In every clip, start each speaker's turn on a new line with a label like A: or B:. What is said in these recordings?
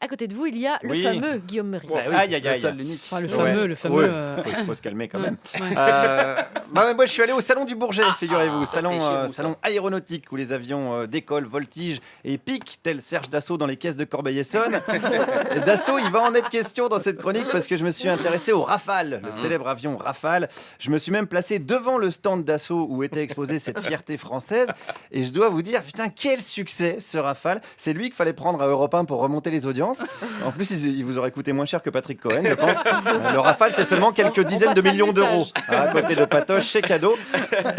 A: À côté de vous, il y a le
B: Oui.
A: fameux Guillaume Meurice.
B: Aïe, aïe,
C: Le
B: aïe.
C: seul, l'unique.
D: Enfin, le
B: Ouais.
D: fameux.
B: Ouais. Faut se calmer quand même.
D: Ouais.
B: Mais moi, je suis allé au salon du Bourget, figurez-vous,
C: c'est chez vous, ça.
B: salon aéronautique où les avions décollent, voltigent et piquent, tel Serge Dassault dans les caisses de Corbeil-Essonnes. Et Dassault, il va en être question dans cette chronique parce que je me suis intéressé au Rafale, le célèbre avion Rafale. Je me suis même placé devant le stand Dassault où était exposée cette fierté française. Et je dois vous dire, putain, quel succès ce Rafale. C'est lui qu'il fallait prendre à Europe 1 pour remonter les audiences. En plus, il vous aurait coûté moins cher que Patrick Cohen, je pense. Le Rafale, c'est seulement quelques dizaines de
A: passe un
B: millions d'euros.
A: message.
B: À côté de Patoche, chez Cadeau.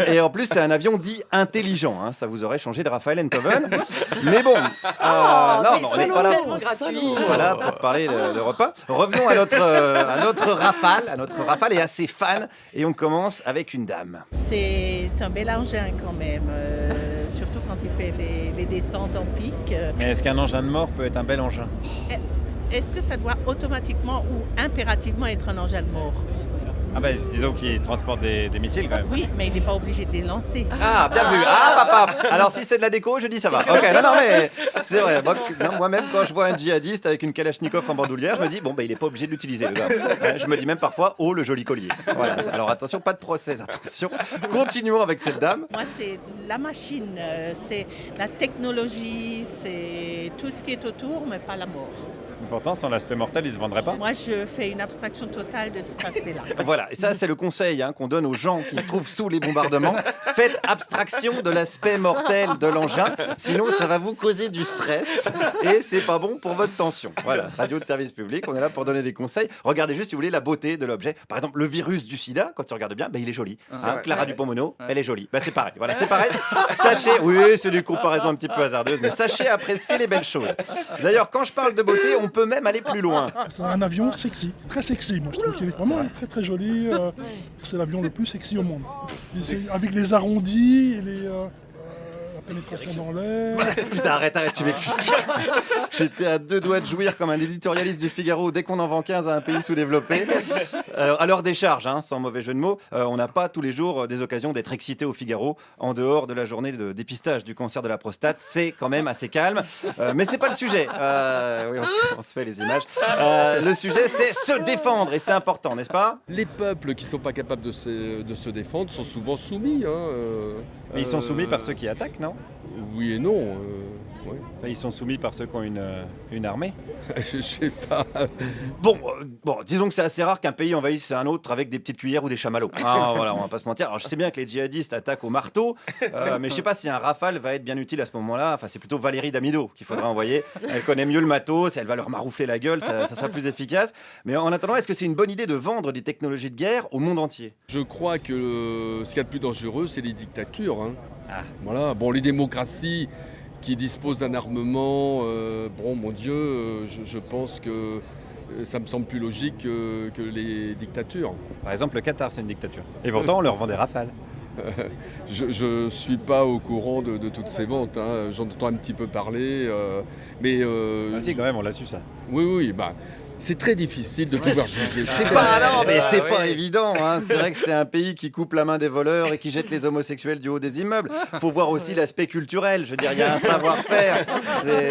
B: Et en plus, c'est un avion dit intelligent. Hein. Ça vous aurait changé de Raphaël Enthoven. Mais bon, non, on n'est pas là.
A: Tellement gratuit.
B: Voilà, pour parler de repas. Revenons à notre Rafale et à ses fans. Et on commence avec une dame.
E: C'est un bel engin quand même, surtout quand il fait les descentes en pic.
B: Mais est-ce qu'un engin de mort peut être un bel engin?
E: Est-ce que ça doit automatiquement ou impérativement être un engin de mort?
B: Ah ben, disons qu'il transporte des missiles quand même.
E: Oui, mais il n'est pas obligé de les lancer.
B: Ah, bien vu. Ah, papa. Alors, si c'est de la déco, je dis ça va. Ok, non, mais c'est vrai. Moi-même, quand je vois un djihadiste avec une Kalachnikov en bandoulière, je me dis, bon, il n'est pas obligé de l'utiliser, le gars. Je me dis même parfois, oh, le joli collier. Voilà. Alors, attention, pas de procès, attention. Continuons avec cette dame.
E: Moi, c'est la machine, c'est la technologie, c'est tout ce qui est autour, mais pas la mort.
B: Pourtant, sans l'aspect mortel, il ne se vendrait pas.
E: Moi, je fais une abstraction totale de cet aspect-là.
B: Voilà, et ça, c'est le conseil qu'on donne aux gens qui se trouvent sous les bombardements. Faites abstraction de l'aspect mortel de l'engin, sinon ça va vous causer du stress et c'est pas bon pour votre tension. Voilà, radio de service public, on est là pour donner des conseils. Regardez juste, si vous voulez, la beauté de l'objet. Par exemple, le virus du sida, quand tu regardes bien, il est joli. Clara Dupont-Mono, elle est jolie. C'est pareil. Voilà, c'est pareil. Sachez, oui, c'est des comparaisons un petit peu hasardeuses, mais sachez apprécier les belles choses. D'ailleurs, quand je parle de beauté, on peut même aller plus loin.
F: C'est un avion sexy, très sexy. Moi, je trouve qu'il est vraiment très très joli. C'est l'avion le plus sexy au monde. Avec les arrondis et la pénétration dans l'air.
B: Putain, arrête, tu m'excites. Putain. J'étais à deux doigts de jouir comme un éditorialiste du Figaro dès qu'on en vend 15 à un pays sous-développé. Alors, à l'heure des charges, sans mauvais jeu de mots, on n'a pas tous les jours des occasions d'être excité au Figaro en dehors de la journée de dépistage du cancer de la prostate. C'est quand même assez calme, mais c'est pas le sujet. Oui, on se fait les images. Le sujet, c'est se défendre et c'est important, n'est-ce pas?
G: Les peuples qui ne sont pas capables de se défendre sont souvent soumis.
B: Mais ils sont soumis par ceux qui attaquent, non?
G: Oui et non. Ouais.
B: Ils sont soumis par ceux qui ont une armée.
G: Je sais pas.
B: Bon, disons que c'est assez rare qu'un pays envahisse un autre avec des petites cuillères ou des chamallows. Voilà, on va pas se mentir. Alors, je sais bien que les djihadistes attaquent au marteau, mais je sais pas si un Rafale va être bien utile à ce moment-là. Enfin, c'est plutôt Valérie Damido qu'il faudra envoyer. Elle connaît mieux le matos, elle va leur maroufler la gueule, ça sera plus efficace. Mais en attendant, est-ce que c'est une bonne idée de vendre des technologies de guerre au monde entier?
G: Je crois que ce qu'il y a de plus dangereux, c'est les dictatures. Voilà. Bon, les démocraties qui disposent d'un armement, mon Dieu, je pense que ça me semble plus logique que les dictatures.
B: Par exemple, le Qatar, c'est une dictature. Et pourtant, on leur vend des Rafales.
G: Je ne suis pas au courant de toutes ces ventes. J'en entends un petit peu parler. Mais
B: si, quand même, on l'a su, ça.
G: Oui, c'est très difficile de pouvoir juger.
B: C'est pas évident. C'est vrai que c'est un pays qui coupe la main des voleurs et qui jette les homosexuels du haut des immeubles. Faut voir aussi l'aspect culturel. Je veux dire, il y a un savoir-faire.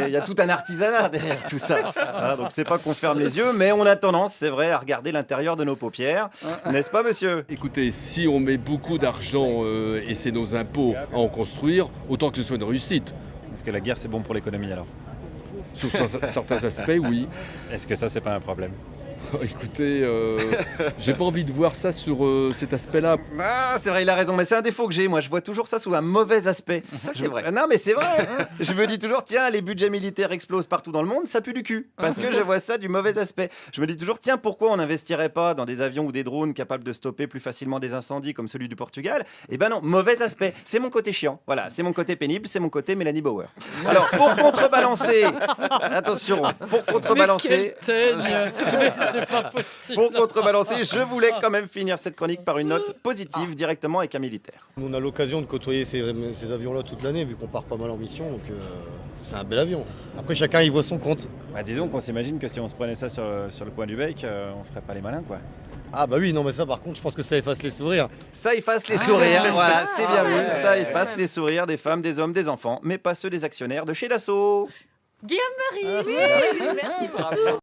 B: Il y a tout un artisanat derrière tout ça. Voilà, donc c'est pas qu'on ferme les yeux, mais on a tendance, c'est vrai, à regarder l'intérieur de nos paupières. N'est-ce pas, monsieur?
G: Écoutez, si on met beaucoup d'argent et c'est nos impôts à en construire, autant que ce soit une réussite.
B: Est-ce que la guerre, c'est bon pour l'économie alors?
G: Sur certains aspects, oui.
B: Est-ce que ça, c'est pas un problème?
G: Écoutez, j'ai pas envie de voir ça sur cet aspect-là.
B: Ah, c'est vrai, il a raison, mais c'est un défaut que j'ai. Moi, je vois toujours ça sous un mauvais aspect.
C: Ça, c'est vrai.
B: Non, mais c'est vrai. Je me dis toujours, tiens, les budgets militaires explosent partout dans le monde, ça pue du cul. Parce que je vois ça du mauvais aspect. Je me dis toujours, tiens, pourquoi on n'investirait pas dans des avions ou des drones capables de stopper plus facilement des incendies comme celui du Portugal? Eh ben non, mauvais aspect. C'est mon côté chiant. Voilà, c'est mon côté pénible, c'est mon côté Mélanie Bauer. Alors, pour contrebalancer, attention, pour contrebalancer.
D: C'est pas possible.
B: Pour contrebalancer, je voulais quand même finir cette chronique par une note positive directement avec un militaire.
H: On a l'occasion de côtoyer ces avions-là toute l'année, vu qu'on part pas mal en mission, donc c'est un bel avion. Après, chacun y voit son compte.
B: Disons qu'on s'imagine que si on se prenait ça sur le coin du bec, on ferait pas les malins, quoi.
H: Ah bah oui, non mais ça par contre, je pense que ça efface les sourires.
B: Ça efface les sourires, voilà, c'est bien vu. Ça efface les sourires des femmes, des hommes, des enfants, mais pas ceux des actionnaires de chez Dassault.
A: Guillaume Meurice.
B: Ah,
A: Merci pour tout.